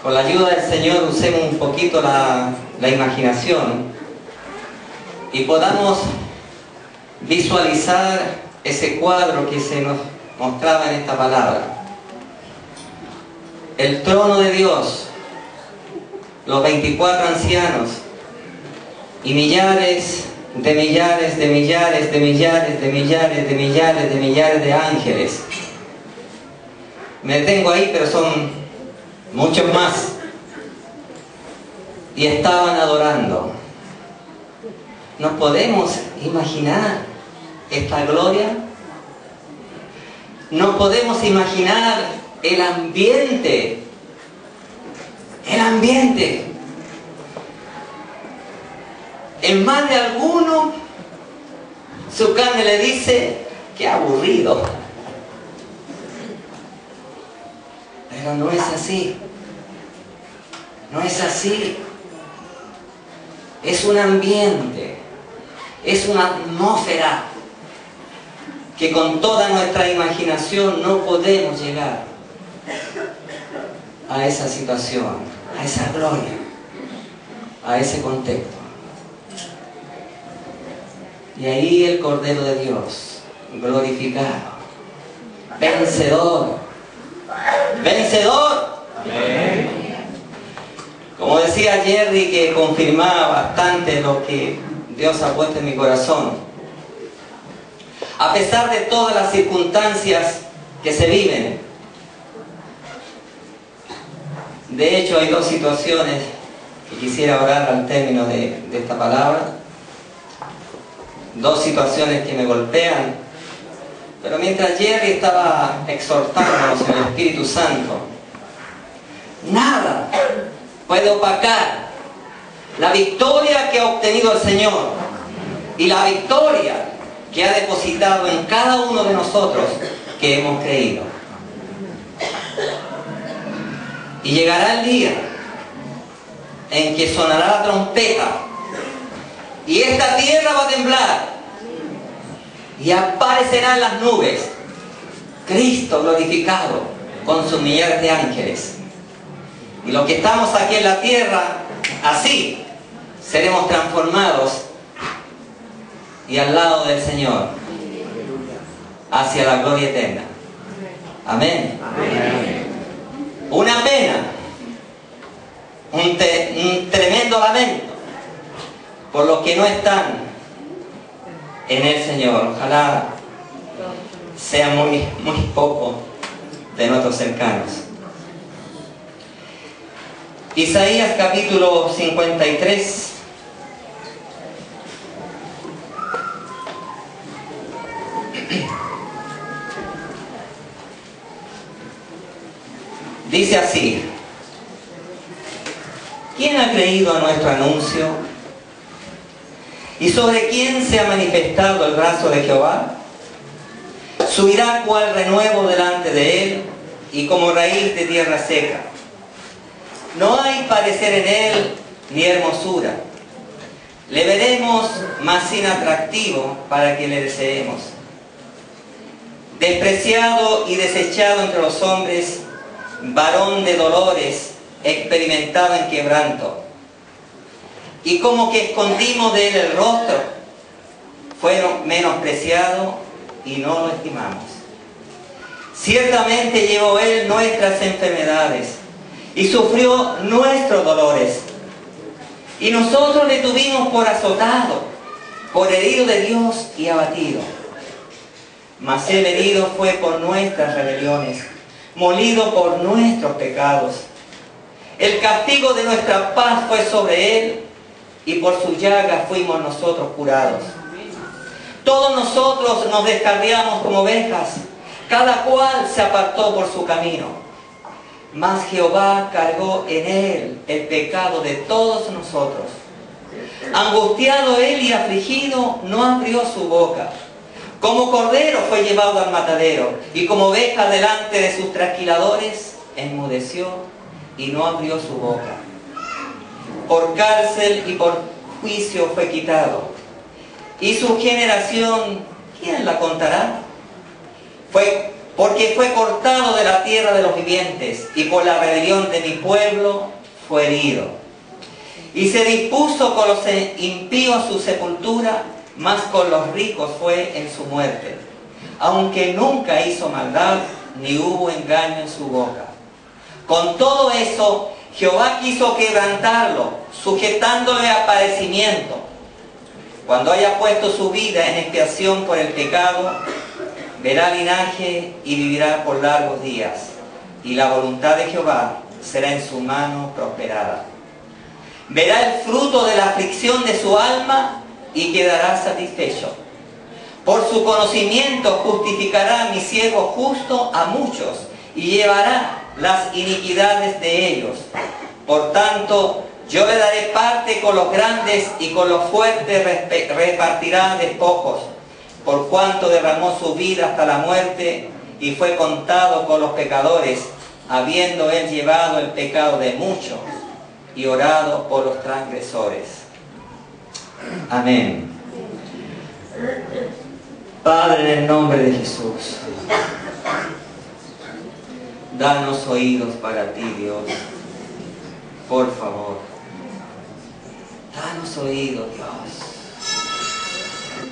con la ayuda del Señor usemos un poquito la imaginación y podamos visualizar ese cuadro que se nos mostraba en esta palabra. El trono de Dios, los 24 ancianos y millares de millares de millares de millares de millares de millares de millares de ángeles. Me detengo ahí, pero son muchos más. Y estaban adorando. ¿Nos podemos imaginar esta gloria? ¿Nos podemos imaginar el ambiente? El ambiente. En más de alguno, su carne le dice, qué aburrido. Pero no es así. No es así. Es un ambiente. Es una atmósfera que con toda nuestra imaginación no podemos llegar a esa situación, a esa gloria, a ese contexto. Y ahí el Cordero de Dios, glorificado, vencedor, vencedor. Amén. Como decía Jerry, que confirmaba bastante lo que Dios ha puesto en mi corazón. A pesar de todas las circunstancias que se viven, de hecho hay dos situaciones que quisiera orar al término de esta palabra. Dos situaciones que me golpean, pero mientras Jerry estaba exhortándonos en el Espíritu Santo, nada puede opacar la victoria que ha obtenido el Señor y la victoria que ha depositado en cada uno de nosotros que hemos creído. Y llegará el día en que sonará la trompeta y esta tierra va a temblar y aparecerán las nubes Cristo glorificado con sus millares de ángeles. Y los que estamos aquí en la tierra, así seremos transformados y al lado del Señor hacia la gloria eterna. Amén. Amén. Una pena, un tremendo lamento por los que no están en el Señor. Ojalá sean muy pocos de nuestros cercanos. Isaías capítulo 53. Dice así: ¿quién ha creído a nuestro anuncio? ¿Y sobre quién se ha manifestado el brazo de Jehová? Subirá cual renuevo delante de él, y como raíz de tierra seca. No hay parecer en él, ni hermosura. Le veremos, mas sin atractivo, para que le deseemos. Despreciado y desechado entre los hombres, varón de dolores, experimentado en quebranto. Y como que escondimos de él el rostro, fue menospreciado y no lo estimamos. Ciertamente llevó él nuestras enfermedades y sufrió nuestros dolores. Y nosotros le tuvimos por azotado, por herido de Dios y abatido. Mas él herido fue por nuestras rebeliones, molido por nuestros pecados. El castigo de nuestra paz fue sobre él, y por su llaga fuimos nosotros curados. Todos nosotros nos descarriamos como ovejas, cada cual se apartó por su camino. Mas Jehová cargó en él el pecado de todos nosotros. Angustiado él y afligido, no abrió su boca. Como cordero fue llevado al matadero, y como oveja delante de sus trasquiladores, enmudeció y no abrió su boca. Por cárcel y por juicio fue quitado. Y su generación, ¿quién la contará? Fue porque fue cortado de la tierra de los vivientes, y por la rebelión de mi pueblo fue herido. Y se dispuso con los impíos su sepultura, mas con los ricos fue en su muerte, aunque nunca hizo maldad, ni hubo engaño en su boca. Con todo eso, Jehová quiso quebrantarlo, sujetándole a padecimiento. Cuando haya puesto su vida en expiación por el pecado, verá linaje y vivirá por largos días, y la voluntad de Jehová será en su mano prosperada. Verá el fruto de la aflicción de su alma y quedará satisfecho. Por su conocimiento justificará a mi siervo justo a muchos y llevará las iniquidades de ellos. Por tanto, yo le daré parte con los grandes y con los fuertes repartirá despojos, por cuanto derramó su vida hasta la muerte y fue contado con los pecadores, habiendo él llevado el pecado de muchos y orado por los transgresores. Amén. Padre, en el nombre de Jesús, danos oídos para ti, Dios. Por favor, danos oídos, Dios.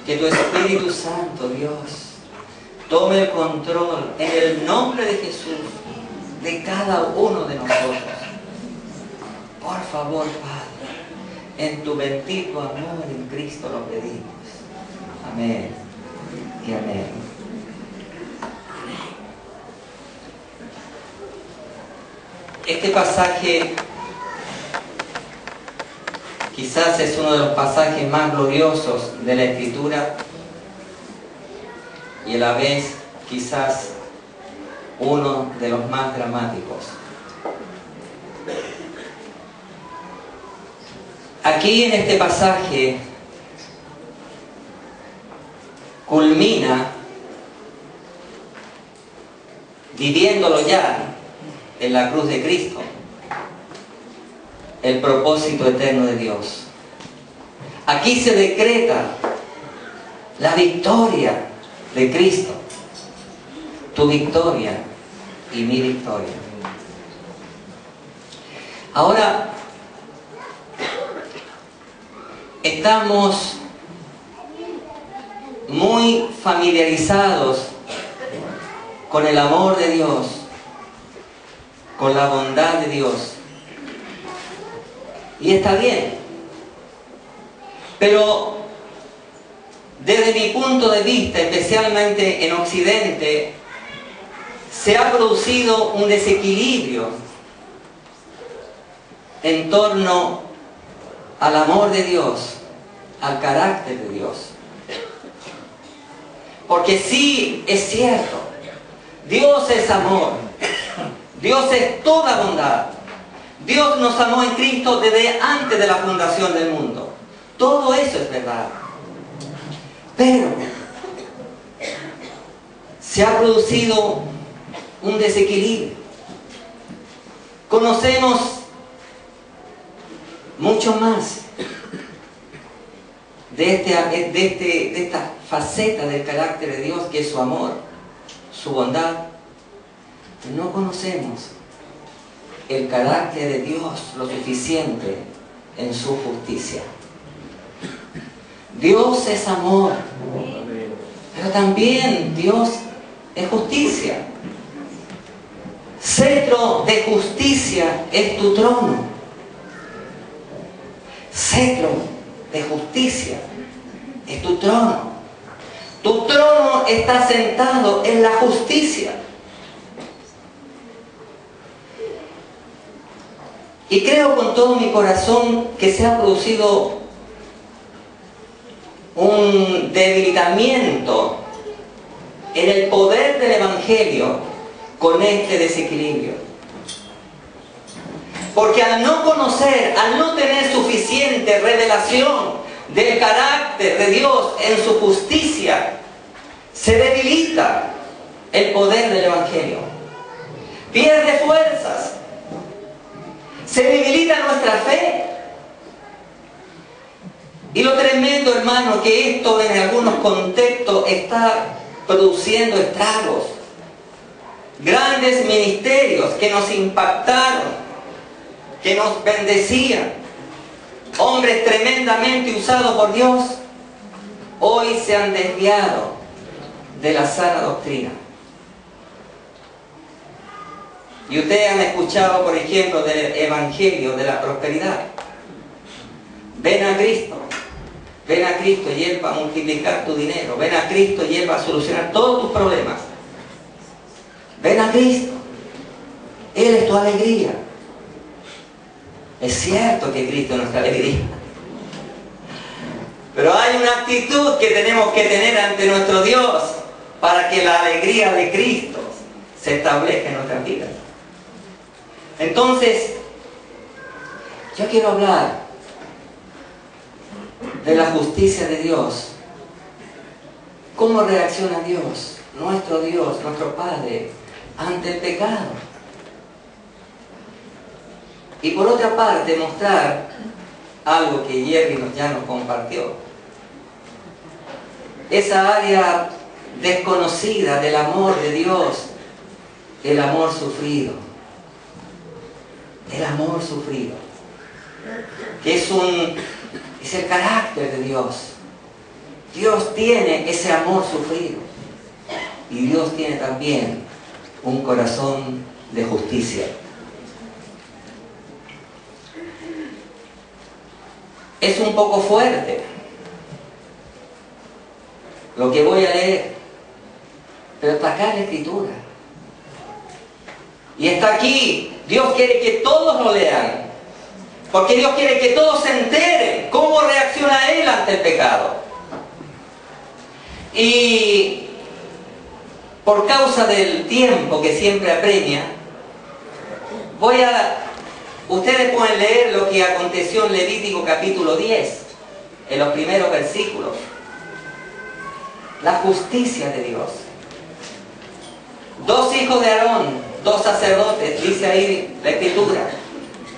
Que tu Espíritu Santo, Dios, tome el control en el nombre de Jesús de cada uno de nosotros. Por favor, Padre, en tu bendito amor en Cristo lo pedimos. Amén y amén. Este pasaje quizás es uno de los pasajes más gloriosos de la Escritura y a la vez quizás uno de los más dramáticos. Aquí en este pasaje culmina, viviéndolo ya en la cruz de Cristo, el propósito eterno de Dios. Aquí se decreta la victoria de Cristo, tu victoria y mi victoria. Ahora, estamos muy familiarizados con el amor de Dios, con la bondad de Dios. Y está bien. Pero desde mi punto de vista, especialmente en Occidente, se ha producido un desequilibrio en torno al amor de Dios, al carácter de Dios. Porque sí es cierto, Dios es amor, Dios es toda bondad. Dios nos amó en Cristo desde antes de la fundación del mundo. Todo eso es verdad. Pero se ha producido un desequilibrio. Conocemos mucho más de esta faceta del carácter de Dios, que es su amor, su bondad. No conocemos el carácter de Dios lo suficiente en su justicia. Dios es amor, pero también Dios es justicia. Cetro de justicia es tu trono. Cetro de justicia es tu trono. Tu trono está sentado en la justicia. Y creo con todo mi corazón que se ha producido un debilitamiento en el poder del Evangelio con este desequilibrio. Porque al no conocer, al no tener suficiente revelación del carácter de Dios en su justicia, se debilita el poder del Evangelio. Pierde fuerzas. Se debilita nuestra fe. Y lo tremendo, hermano, que esto en algunos contextos está produciendo estragos. grandes ministerios que nos impactaron, que nos bendecían, hombres tremendamente usados por Dios, hoy se han desviado de la sana doctrina. Y ustedes han escuchado, por ejemplo, del Evangelio de la prosperidad. Ven a Cristo y Él va a multiplicar tu dinero. Ven a Cristo y Él va a solucionar todos tus problemas. Ven a Cristo, Él es tu alegría. Es cierto que Cristo es nuestra alegría, pero hay una actitud que tenemos que tener ante nuestro Dios para que la alegría de Cristo se establezca en nuestras vidas. Entonces, yo quiero hablar de la justicia de Dios. ¿Cómo reacciona Dios, nuestro Padre, ante el pecado? Y por otra parte, mostrar algo que Jerry ya nos compartió. Esa área desconocida del amor de Dios, el amor sufrido. El amor sufrido, que es el carácter de Dios. Dios tiene ese amor sufrido y Dios tiene también un corazón de justicia. Es un poco fuerte lo que voy a leer, pero está acá en la Escritura. Y está aquí. Dios quiere que todos lo lean, porque Dios quiere que todos se enteren cómo reacciona Él ante el pecado. Y por causa del tiempo que siempre apremia, ustedes pueden leer lo que aconteció en Levítico capítulo 10, en los primeros versículos. La justicia de Dios. 2 hijos de Aarón, 2 sacerdotes, dice ahí la Escritura.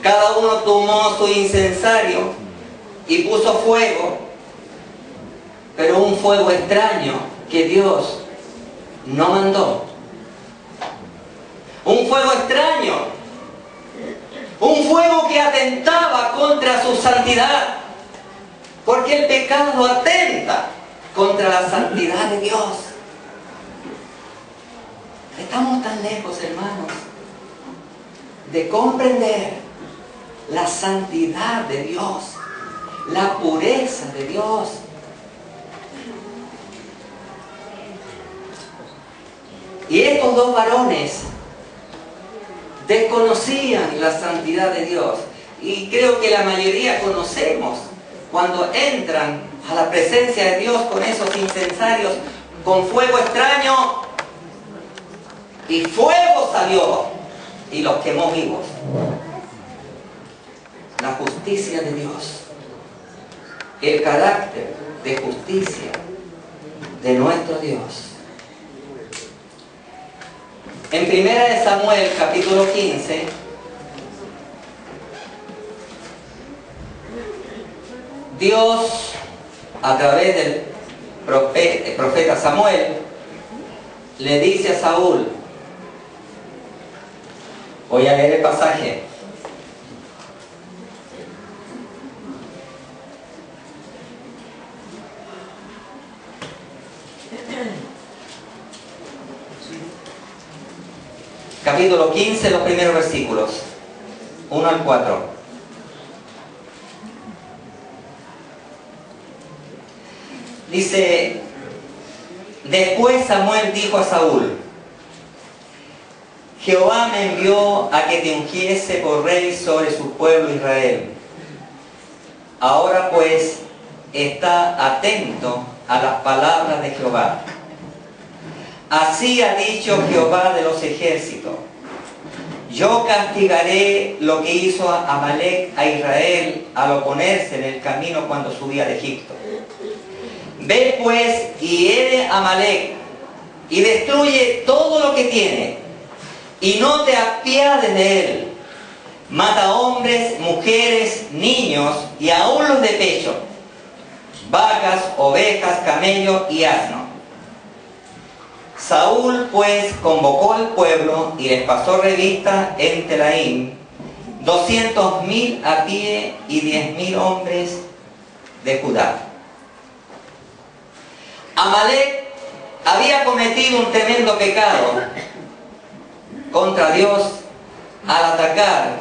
Cada uno tomó su incensario y puso fuego, pero un fuego extraño que Dios no mandó. Un fuego extraño, un fuego que atentaba contra su santidad, porque el pecado atenta contra la santidad de Dios. Estamos tan lejos, hermanos, de comprender la santidad de Dios, la pureza de Dios. Y estos 2 varones desconocían la santidad de Dios. Y creo que la mayoría conocemos cuando entran a la presencia de Dios con esos incensarios, con fuego extraño. Y fuego salió y los quemó vivos. La justicia de Dios, el carácter de justicia de nuestro Dios. En 1 Samuel capítulo 15, Dios, a través del profeta Samuel, le dice a Saúl, voy a leer el pasaje. Capítulo 15, los primeros versículos, 1 al 4. Dice, después Samuel dijo a Saúl, Jehová me envió a que te ungiese por rey sobre su pueblo Israel. Ahora pues, está atento a las palabras de Jehová. Así ha dicho Jehová de los ejércitos: yo castigaré lo que hizo Amalec a Israel al oponerse en el camino cuando subía de Egipto. Ve pues y hiere a Amalec y destruye todo lo que tiene, y no te apiades de él. Mata hombres, mujeres, niños y aún los de pecho, vacas, ovejas, camellos y asnos. Saúl pues convocó al pueblo y les pasó revista en Telaim 200.000 a pie y 10.000 hombres de Judá. Amalek había cometido un tremendo pecado contra Dios al atacar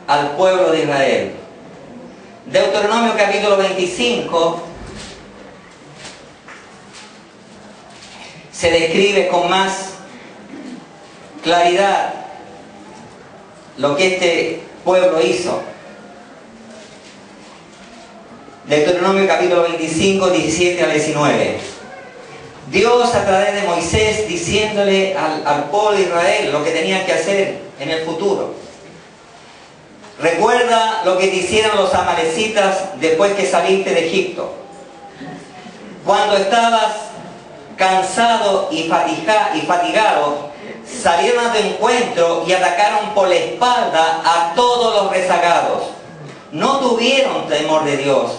al pueblo de Israel. Deuteronomio capítulo 25 se describe con más claridad lo que este pueblo hizo. Deuteronomio capítulo 25, 17 al 19. Dios a través de Moisés diciéndole al pueblo de Israel lo que tenían que hacer en el futuro. Recuerda lo que te hicieron los amalecitas después que saliste de Egipto. Cuando estabas cansado y fatigado, salieron a tu encuentro y atacaron por la espalda a todos los rezagados. No tuvieron temor de Dios.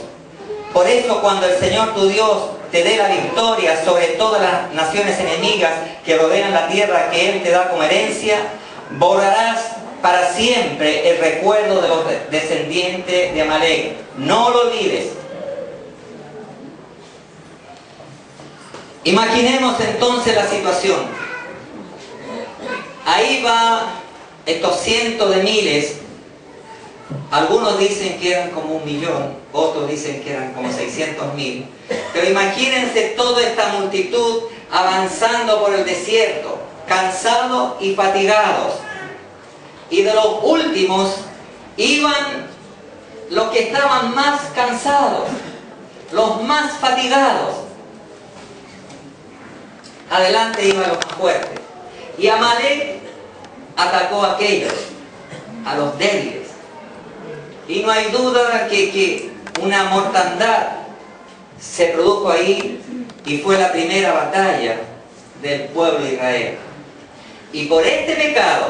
Por eso cuando el Señor tu Dios te dé la victoria sobre todas las naciones enemigas que rodean la tierra que Él te da como herencia, borrarás para siempre el recuerdo de los descendientes de Amalek. No lo olvides. Imaginemos entonces la situación. Ahí va estos cientos de miles. Algunos dicen que eran como 1.000.000, otros dicen que eran como 600.000. Pero imagínense toda esta multitud avanzando por el desierto, cansados y fatigados. Y de los últimos iban los que estaban más cansados, los más fatigados. Adelante iban los más fuertes. Y Amalek atacó a aquellos, a los débiles. Y no hay duda que una mortandad se produjo ahí y fue la primera batalla del pueblo de Israel. Y por este pecado,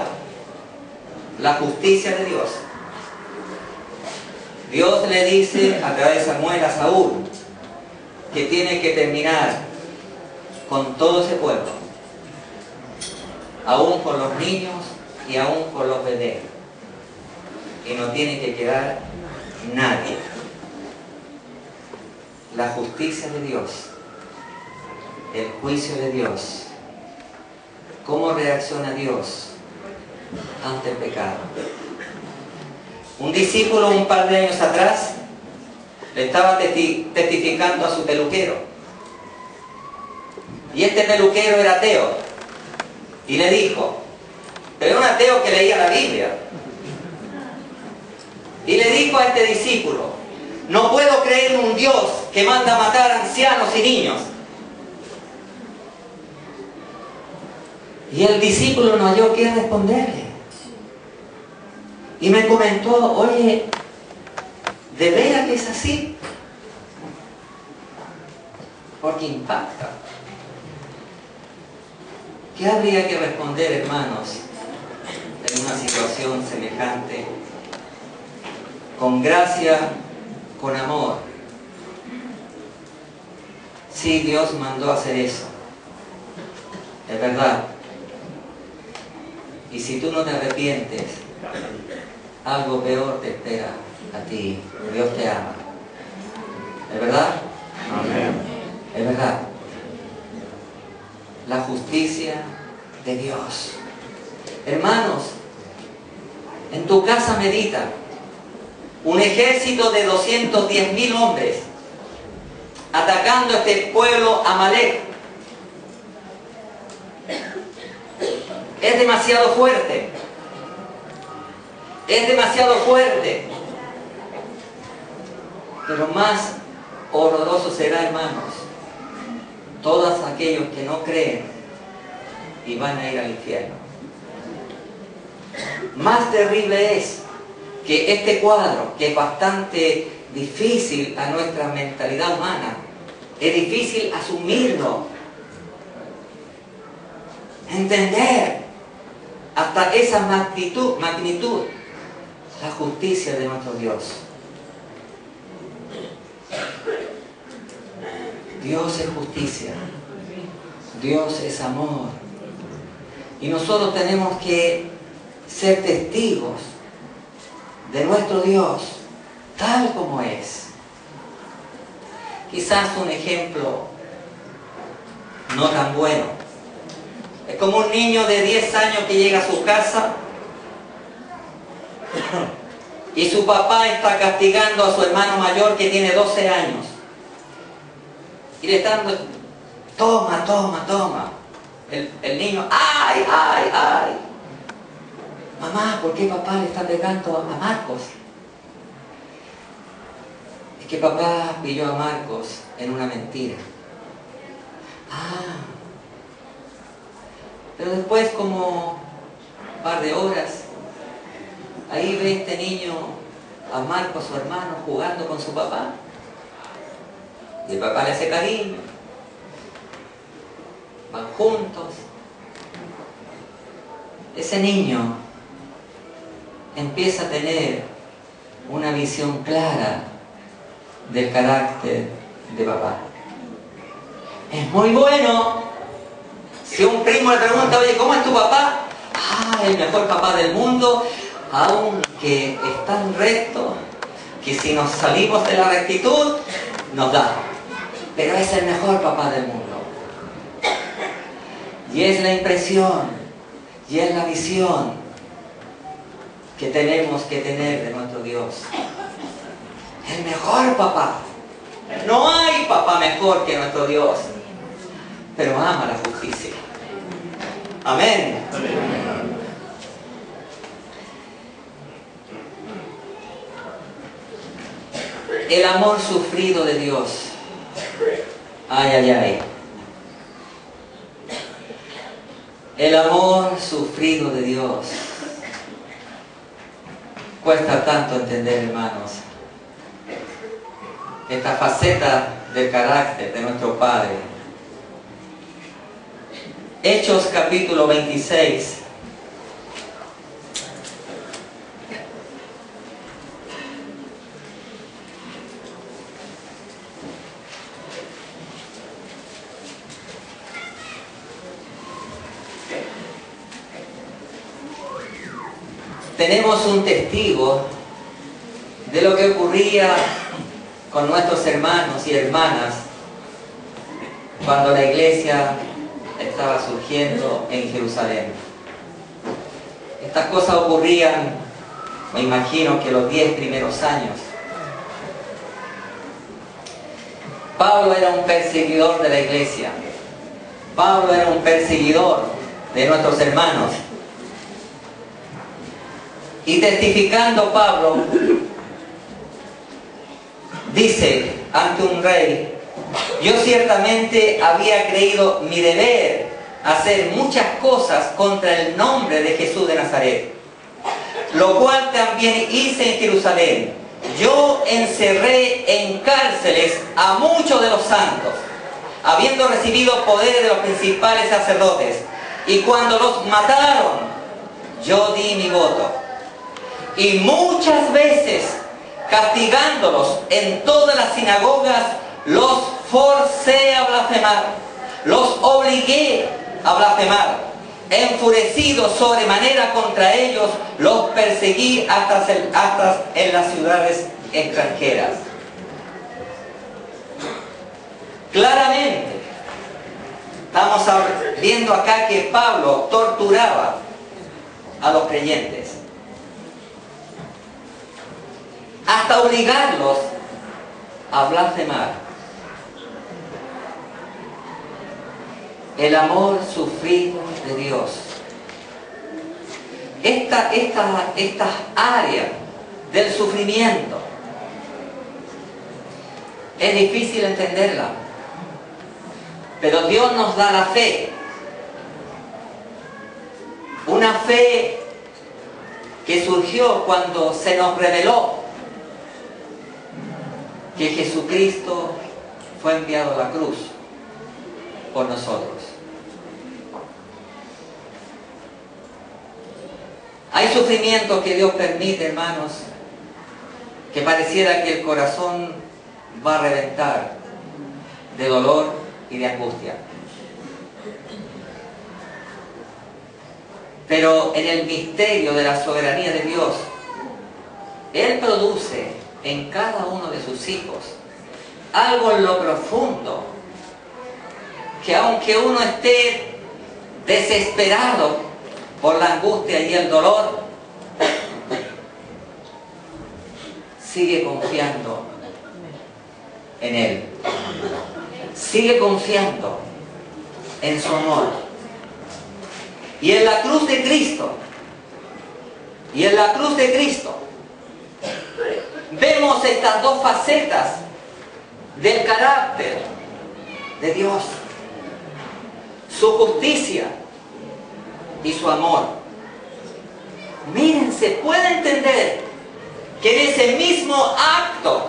la justicia de Dios. Dios le dice a través de Samuel a Saúl que tiene que terminar con todo ese pueblo, aún con los niños y aún con los bebés. Y no tiene que quedar nadie. La justicia de Dios, el juicio de Dios. ¿Cómo reacciona Dios ante el pecado? Un discípulo un par de años atrás le estaba testificando a su peluquero. Y este peluquero era ateo. Y le dijo, pero era un ateo que leía la Biblia. Y le dijo a este discípulo, no puedo creer en un Dios que manda a matar a ancianos y niños. Y el discípulo no halló qué responderle. Y me comentó, oye, ¿de veras que es así? Porque impacta. ¿Qué habría que responder, hermanos, en una situación semejante? Con gracia, con amor. Sí, Dios mandó hacer eso. Es verdad. Y si tú no te arrepientes, algo peor te espera a ti. Dios te ama. ¿Es verdad? Amén. Es verdad. La justicia de Dios. Hermanos, en tu casa medita. Un ejército de 210.000 hombres atacando a este pueblo Amalek. Es demasiado fuerte. Es demasiado fuerte. Pero más horroroso será, hermanos, todos aquellos que no creen y van a ir al infierno. Más terrible es que este cuadro, que es bastante difícil a nuestra mentalidad humana, es difícil asumirlo, entender hasta esa magnitud, la justicia de nuestro Dios. Dios es justicia. Dios es amor. Y nosotros tenemos que ser testigos de nuestro Dios tal como es. Quizás un ejemplo no tan bueno. Es como un niño de 10 años que llega a su casa y su papá está castigando a su hermano mayor que tiene 12 años. Y le está dando, toma, toma, toma. El niño, ¡ay, ay, ay! Mamá, ¿por qué papá le está pegando a Marcos? Es que papá pilló a Marcos en una mentira. Ah. Pero después, como un par de horas, ahí ve este niño a Marcos, su hermano, jugando con su papá. Y el papá le hace cariño. Van juntos. Ese niño empieza a tener una visión clara del carácter de papá. Es muy bueno. Si un primo le pregunta, oye, ¿cómo es tu papá? Ah, el mejor papá del mundo, aunque es tan recto que si nos salimos de la rectitud, nos da. Pero es el mejor papá del mundo. Y es la impresión, y es la visión que tenemos que tener de nuestro Dios. El mejor papá. No hay papá mejor que nuestro Dios, pero ama la justicia. Amén. El amor sufrido de Dios. Ay, ay, ay. El amor sufrido de Dios. Cuesta tanto entender, hermanos, esta faceta del carácter de nuestro Padre. Hechos capítulo 26. Tenemos un testigo de lo que ocurría con nuestros hermanos y hermanas cuando la iglesia estaba surgiendo en Jerusalén. Estas cosas ocurrían, me imagino que los 10 primeros años. Pablo era un perseguidor de la iglesia. Pablo era un perseguidor de nuestros hermanos. Y testificando Pablo, dice ante un rey, yo ciertamente había creído mi deber hacer muchas cosas contra el nombre de Jesús de Nazaret, lo cual también hice en Jerusalén. Yo encerré en cárceles a muchos de los santos, habiendo recibido poderes de los principales sacerdotes, y cuando los mataron, yo di mi voto. Y muchas veces, castigándolos en todas las sinagogas, los forcé a blasfemar, los obligué a blasfemar. Enfurecido sobremanera contra ellos, los perseguí hasta en las ciudades extranjeras. Claramente, estamos viendo acá que Pablo torturaba a los creyentes, hasta obligarlos a blasfemar. El amor sufrido de Dios. Esta área del sufrimiento es difícil entenderla, pero Dios nos da la fe. Una fe que surgió cuando se nos reveló que Jesucristo fue enviado a la cruz por nosotros. Hay sufrimientos que Dios permite, hermanos, que pareciera que el corazón va a reventar de dolor y de angustia. Pero en el misterio de la soberanía de Dios, Él produce en cada uno de sus hijos algo en lo profundo, que aunque uno esté desesperado por la angustia y el dolor, sigue confiando en Él. Sigue confiando en su amor. Y en la cruz de Cristo, vemos estas dos facetas del carácter de Dios: su justicia y su amor. Miren, se puede entender que en ese mismo acto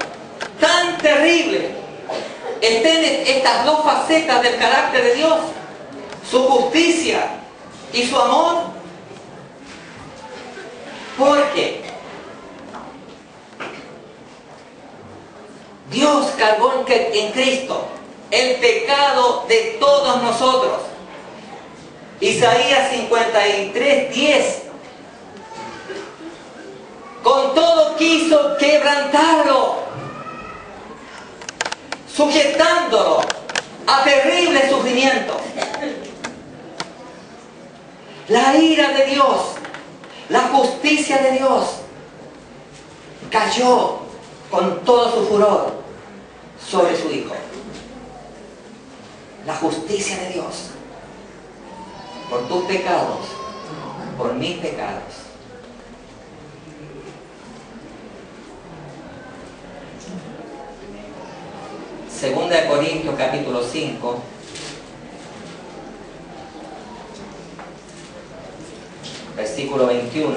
tan terrible estén estas dos facetas del carácter de Dios: su justicia y su amor. Porque Dios cargó en Cristo el pecado de todos nosotros. Isaías 53:10. Con todo quiso quebrantarlo, sujetándolo a terrible sufrimiento. La ira de Dios, la justicia de Dios, cayó con todo su furor sobre su Hijo. La justicia de Dios, por tus pecados, por mis pecados. Segunda de Corintios capítulo 5, versículo 21.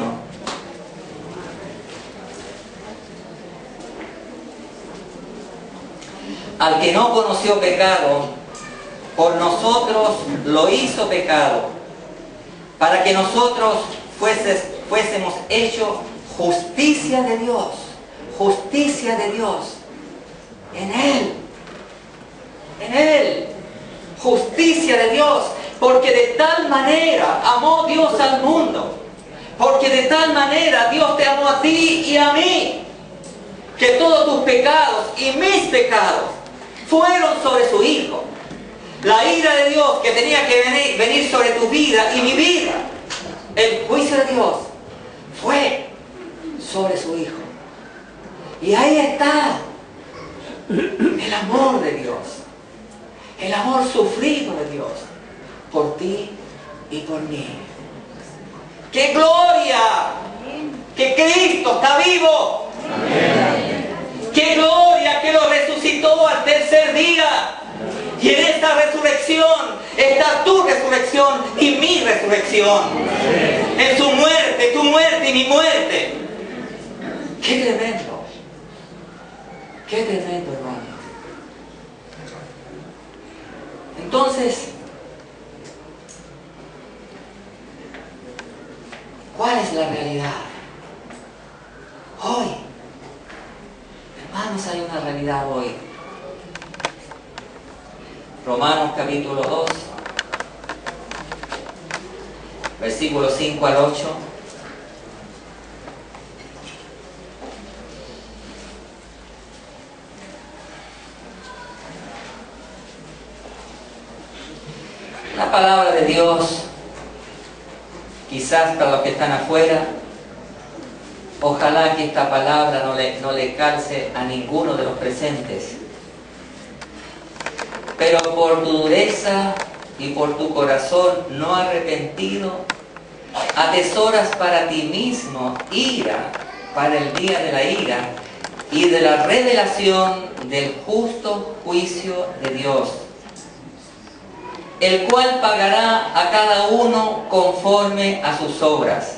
Al que no conoció pecado, por nosotros lo hizo pecado, para que nosotros fuésemos hechos justicia de Dios. Justicia de Dios. En Él. En Él. Justicia de Dios. Porque de tal manera amó Dios al mundo. Porque de tal manera Dios te amó a ti y a mí, que todos tus pecados y mis pecados fueron sobre su Hijo. La ira de Dios que tenía que venir sobre tu vida y mi vida, el juicio de Dios, fue sobre su Hijo. Y ahí está el amor de Dios, el amor sufrido de Dios por ti y por mí. ¡Qué gloria! ¡Que Cristo está vivo! ¡Qué gloria que lo resucitó al tercer día! Y en esta resurrección está tu resurrección y mi resurrección. En su muerte, tu muerte y mi muerte. ¡Qué tremendo! ¡Qué tremendo, hermano! Entonces, ¿cuál es la realidad? Hoy, hermanos, hay una realidad hoy. Romanos capítulo 2, versículos 5 al 8. La palabra de Dios, quizás para los que están afuera, ojalá que esta palabra no le calce a ninguno de los presentes. Pero por tu dureza y por tu corazón no arrepentido, atesoras para ti mismo ira para el día de la ira y de la revelación del justo juicio de Dios, el cual pagará a cada uno conforme a sus obras.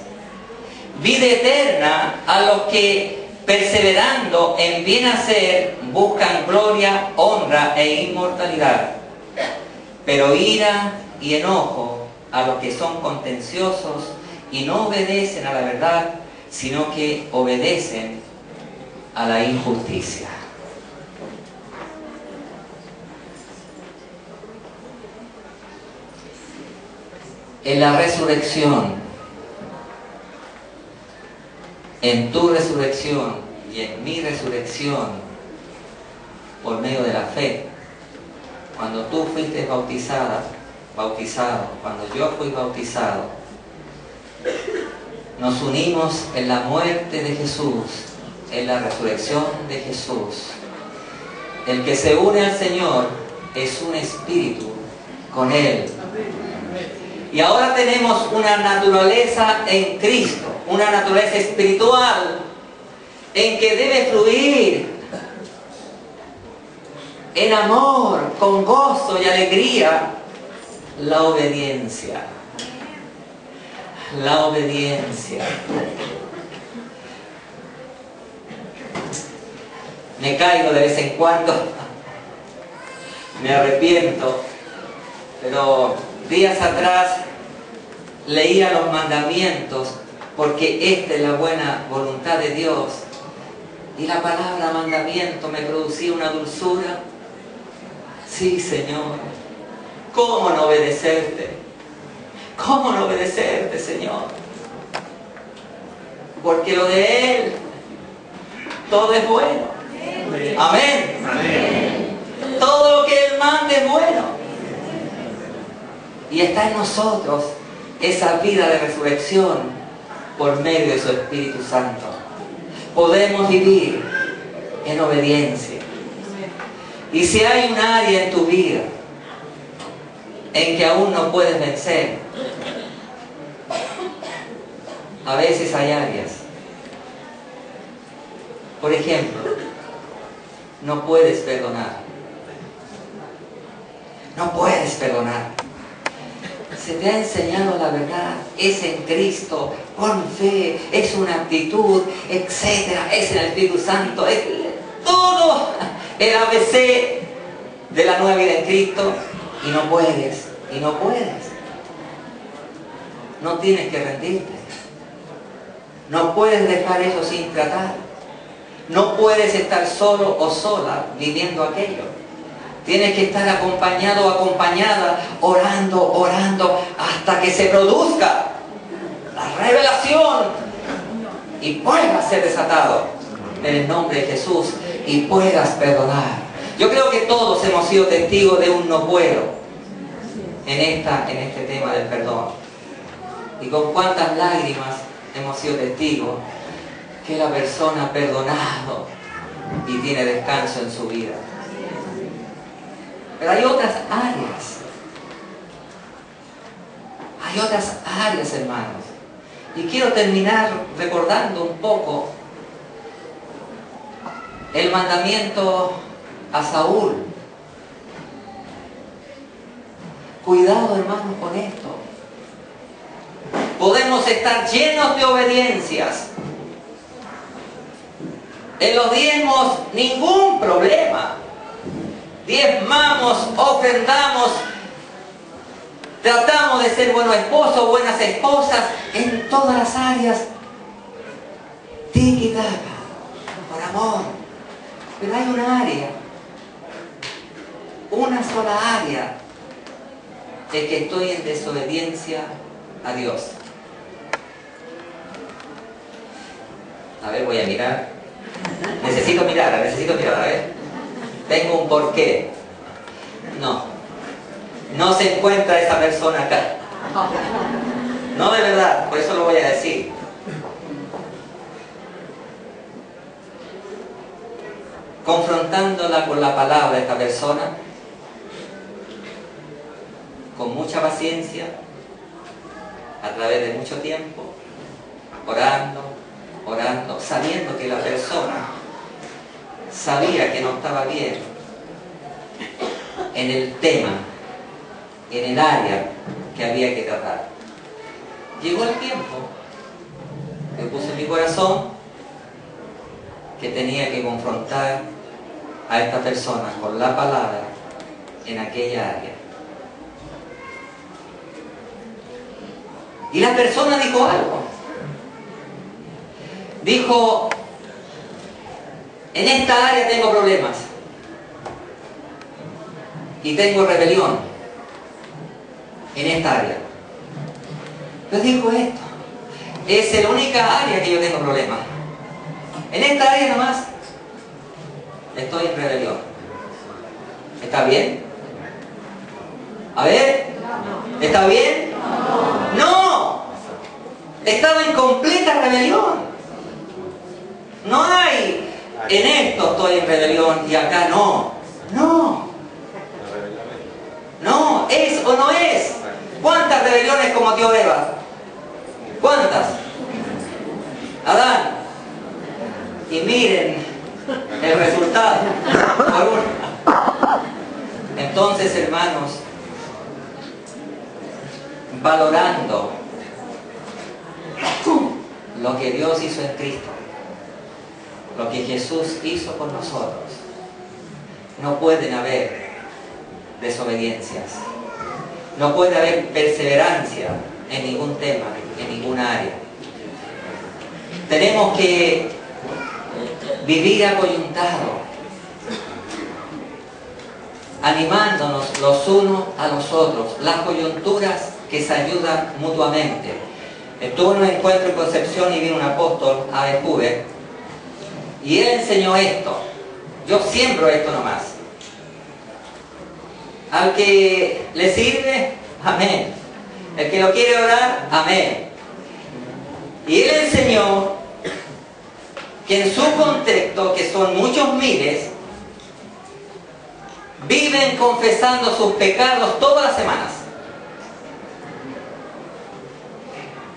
Vida eterna a los que, perseverando en bien hacer, buscan gloria, honra e inmortalidad. Pero ira y enojo a los que son contenciosos y no obedecen a la verdad, sino que obedecen a la injusticia. en la resurrección, en tu resurrección y en mi resurrección, por medio de la fe. Cuando tú fuiste bautizado, cuando yo fui bautizado, nos unimos en la muerte de Jesús, en la resurrección de Jesús. El que se une al Señor es un espíritu con Él. Y ahora tenemos una naturaleza en Cristo, una naturaleza espiritual en que debe fluir en amor, con gozo y alegría, la obediencia. La obediencia. Me caigo de vez en cuando, me arrepiento, pero días atrás leía los mandamientos porque esta es la buena voluntad de Dios, y la palabra mandamiento me producía una dulzura. Sí, Señor, ¿cómo no obedecerte? ¿Cómo no obedecerte, Señor? Porque lo de Él, todo es bueno. Amén. Amén. Todo lo que Él manda es bueno. Y está en nosotros esa vida de resurrección por medio de su Espíritu Santo. Podemos vivir en obediencia. Y si hay un área en tu vida en que aún no puedes vencer, a veces hay áreas. Por ejemplo, no puedes perdonar. No puedes perdonar. Se te ha enseñado la verdad, es en Cristo, con fe, es una actitud, etcétera, es en el Espíritu Santo, es todo el ABC de la nueva vida en Cristo, y no puedes, y no puedes. No tienes que rendirte. No puedes dejar eso sin tratar. No puedes estar solo o sola viviendo aquello. Tienes que estar acompañado o acompañada, orando, orando, hasta que se produzca la revelación y puedas ser desatado en el nombre de Jesús y puedas perdonar. Yo creo que todos hemos sido testigos de un no puedo en este tema del perdón. Y con cuántas lágrimas hemos sido testigos que la persona ha perdonado y tiene descanso en su vida. Pero hay otras áreas. Hay otras áreas, hermanos. Y quiero terminar recordando un poco el mandamiento a Saúl. Cuidado, hermanos, con esto. Podemos estar llenos de obediencias. En los diezmos, ningún problema. Diezmamos, ofrendamos, tratamos de ser buenos esposos, buenas esposas, en todas las áreas. Tiki-taka, por amor. Pero hay una sola área, de que estoy en desobediencia a Dios. A ver, voy a mirar. Necesito mirar, a ver. Tengo un porqué. No se encuentra esa persona acá. No, de verdad, por eso lo voy a decir. Confrontándola con la palabra de esta persona, con mucha paciencia, a través de mucho tiempo, orando, sabiendo que la persona sabía que no estaba bien en el tema, en el área que había que tratar. Llegó el tiempo que puse en mi corazón que tenía que confrontar a esta persona con la palabra en aquella área. Y la persona dijo algo. Dijo: en esta área tengo problemas y tengo rebelión en esta área. Yo digo esto. Es la única área que yo tengo problema. En esta área nomás estoy en rebelión. ¿Está bien? A ver, ¿está bien? ¡No! Estaba en completa rebelión. No hay, en esto estoy en rebelión y acá no. No. No, ¿es o no es? ¿Cuántas rebeliones cometió Eva? ¿Cuántas? Adán. Y miren el resultado. Por una. Entonces, hermanos, valorando lo que Dios hizo en Cristo, lo que Jesús hizo por nosotros, no pueden haber desobediencias, no puede haber perseverancia en ningún tema, en ninguna área. Tenemos que vivir acoyuntados, animándonos los unos a los otros, las coyunturas que se ayudan mutuamente. Estuve en un encuentro en Concepción y vino un apóstol, A.B. Huber, y él enseñó esto. Yo siembro esto nomás. Al que le sirve, amén. El que lo quiere orar, amén. Y él enseñó que en su contexto, que son muchos miles, viven confesando sus pecados todas las semanas.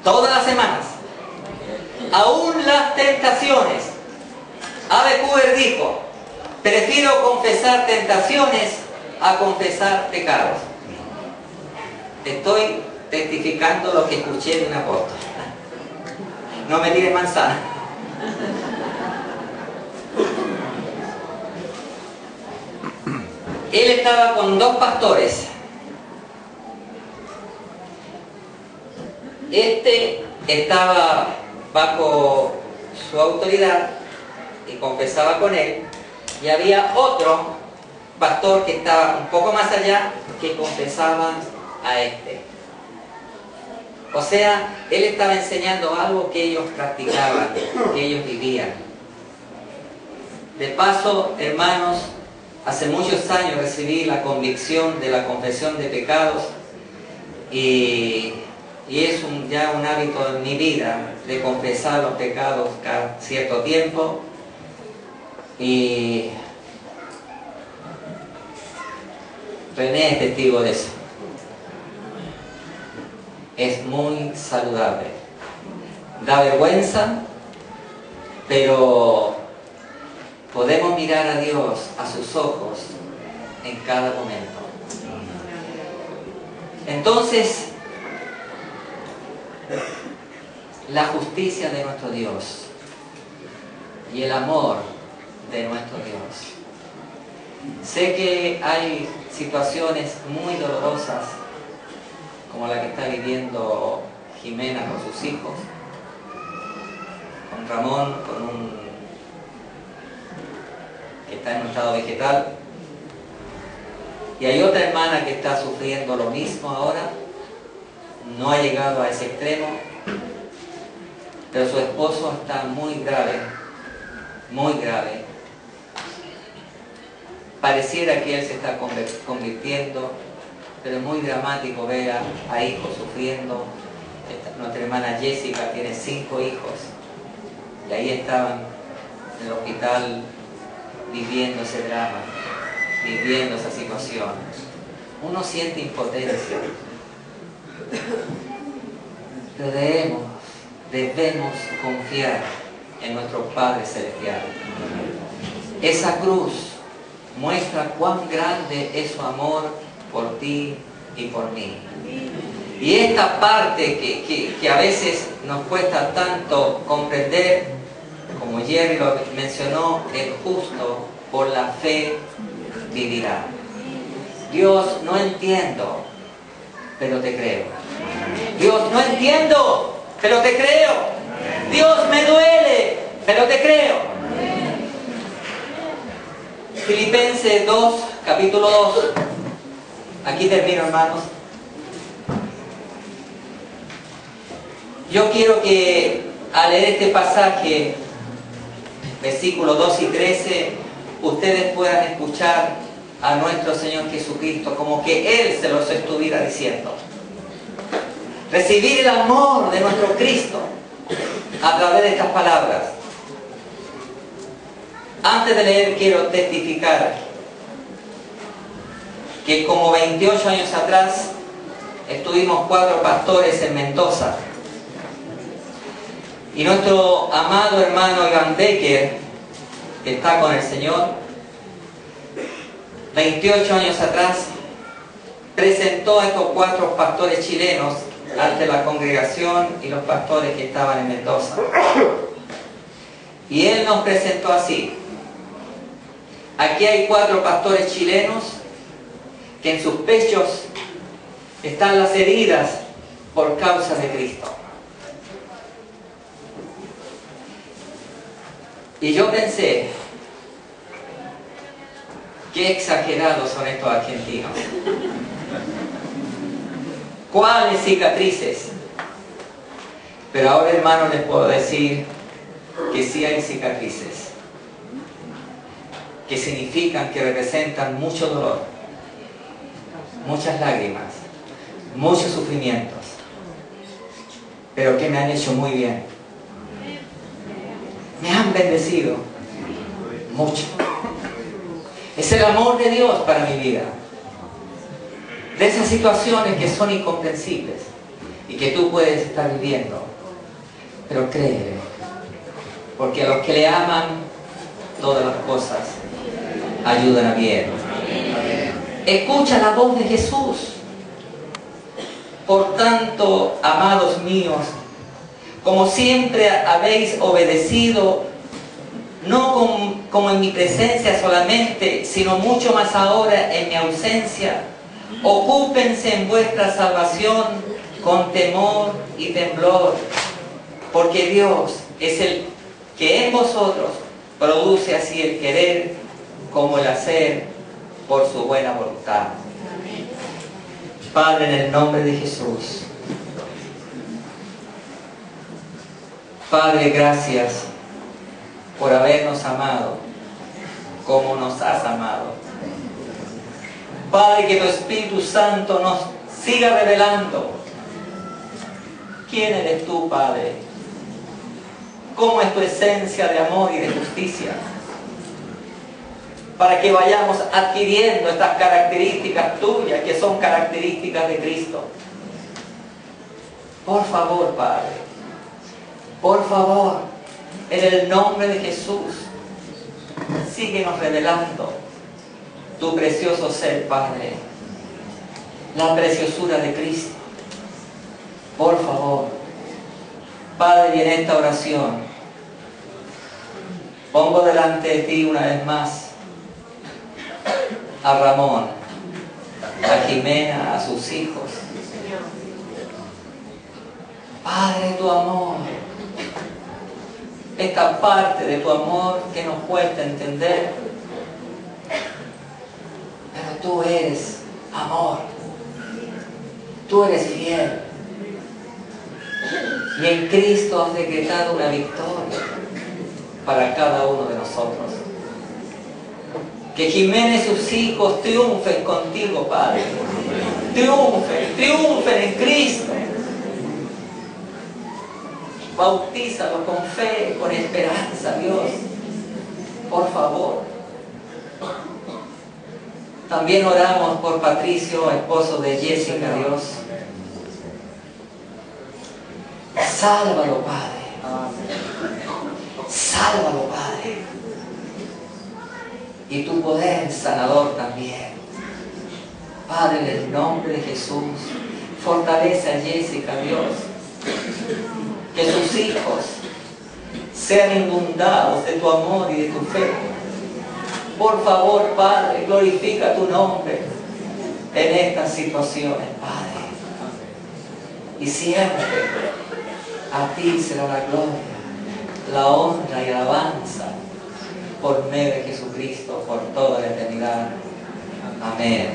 Todas las semanas. Aún las tentaciones. A.B. Huber dijo, prefiero confesar tentaciones a confesar pecados. Estoy testificando lo que escuché de un apóstol. No me tiren manzana. Él estaba con dos pastores. Este estaba bajo su autoridad y confesaba con él, y había otro pastor que estaba un poco más allá que confesaba a este. O sea, él estaba enseñando algo que ellos practicaban, que ellos vivían. De paso, hermanos, hace muchos años recibí la convicción de la confesión de pecados y es ya un hábito en mi vida de confesar los pecados cada cierto tiempo. Y René es testigo de eso. Es muy saludable. Da vergüenza, pero podemos mirar a Dios a sus ojos en cada momento. Entonces, la justicia de nuestro Dios y el amor de nuestro Dios. Sé que hay situaciones muy dolorosas, como la que está viviendo Jimena con sus hijos, con Ramón, que está en un estado vegetal, y hay otra hermana que está sufriendo lo mismo ahora. No ha llegado a ese extremo, pero su esposo está muy grave, muy grave. Pareciera que él se está convirtiendo, pero es muy dramático ver a hijos sufriendo. Nuestra hermana Jessica tiene 5 hijos y ahí estaban en el hospital viviendo ese drama, viviendo esa situación. Uno siente impotencia, pero debemos confiar en nuestro Padre Celestial. Esa cruz muestra cuán grande es su amor por ti y por mí. Y esta parte que a veces nos cuesta tanto comprender, como Jerry lo mencionó, el justo por la fe vivirá. Dios, no entiendo, pero te creo. Dios, no entiendo, pero te creo. Dios, me duele, pero te creo. Filipenses 2, capítulo 2. Aquí termino, hermanos. Yo quiero que al leer este pasaje, versículos 2 y 13, ustedes puedan escuchar a nuestro Señor Jesucristo como que Él se los estuviera diciendo. Recibir el amor de nuestro Cristo a través de estas palabras. Antes de leer quiero testificar que como 28 años atrás estuvimos 4 pastores en Mendoza y nuestro amado hermano Iván Decker, que está con el Señor, 28 años atrás presentó a estos 4 pastores chilenos ante la congregación y los pastores que estaban en Mendoza. Y él nos presentó así: aquí hay 4 pastores chilenos que en sus pechos están las heridas por causa de Cristo. Y yo pensé, qué exagerados son estos argentinos. ¿Cuáles cicatrices? Pero ahora, hermano, les puedo decir que sí hay cicatrices, que significan, que representan mucho dolor, muchas lágrimas, muchos sufrimientos, pero que me han hecho muy bien. Me han bendecido mucho. Es el amor de Dios para mi vida. De esas situaciones que son incomprensibles y que tú puedes estar viviendo. Pero créeme, porque a los que le aman, todas las cosas ayudan a bien. Escucha la voz de Jesús. Por tanto, amados míos, como siempre habéis obedecido, no como en mi presencia solamente, sino mucho más ahora en mi ausencia, ocúpense en vuestra salvación con temor y temblor, porque Dios es el que en vosotros produce así el querer como el hacer por su buena voluntad. Padre, en el nombre de Jesús, Padre, gracias por habernos amado como nos has amado. Padre, que tu Espíritu Santo nos siga revelando quién eres tú, Padre, cómo es tu esencia de amor y de justicia, para que vayamos adquiriendo estas características tuyas, que son características de Cristo. Por favor, Padre, por favor, en el nombre de Jesús, síguenos revelando tu precioso ser, Padre, la preciosura de Cristo. Por favor, Padre, y en esta oración pongo delante de ti una vez más a Ramón, a Jimena, a sus hijos. Padre, tu amor, esta parte de tu amor que nos cuesta entender, pero tú eres amor, tú eres fiel, y en Cristo has decretado una victoria para cada uno de nosotros. Que Jimena y sus hijos triunfen contigo, Padre, triunfen en Cristo. Bautízalos con fe, con esperanza, Dios, por favor. También oramos por Patricio, esposo de Jessica, Dios. Sálvalo, Padre. Sálvalo, Padre. Y tu poder sanador también. Padre, en el nombre de Jesús, fortalece a Jessica, Dios. Que sus hijos sean inundados de tu amor y de tu fe. Por favor, Padre, glorifica tu nombre en estas situaciones, Padre. Y siempre a ti será la gloria, la honra y la alabanza por medio de Jesucristo por toda la eternidad. Amén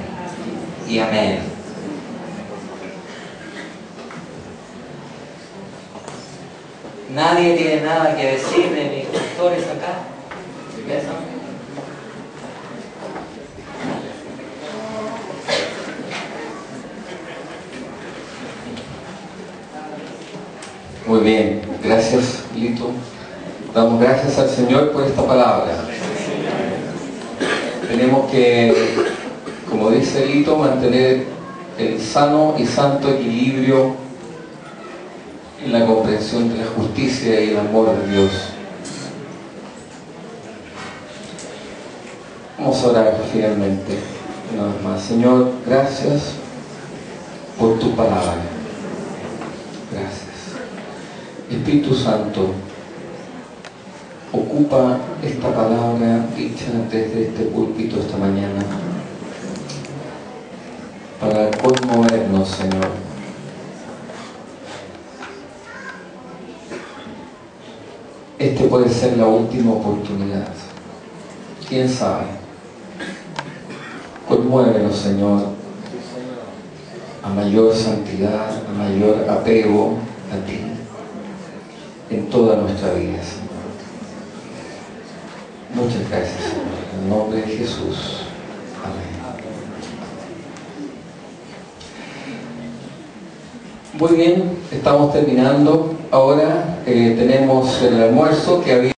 y amén. Nadie tiene nada que decir de mis pastores acá. ¿Eso? Muy bien, gracias Lito. Damos gracias al Señor por esta palabra. Tenemos que, como dice Lito, mantener el sano y santo equilibrio en la comprensión de la justicia y el amor de Dios. Vamos a orar finalmente, una vez más. Señor, gracias por tu palabra. Gracias. Espíritu Santo, ocupa esta palabra dicha desde este púlpito esta mañana para conmovernos, Señor. Este puede ser la última oportunidad. ¿Quién sabe? Conmuévenos, Señor, a mayor santidad, a mayor apego a ti en toda nuestra vida, Señor. Muchas gracias, Señor. En el nombre de Jesús. Amén. Muy bien, estamos terminando. Ahora tenemos el almuerzo que había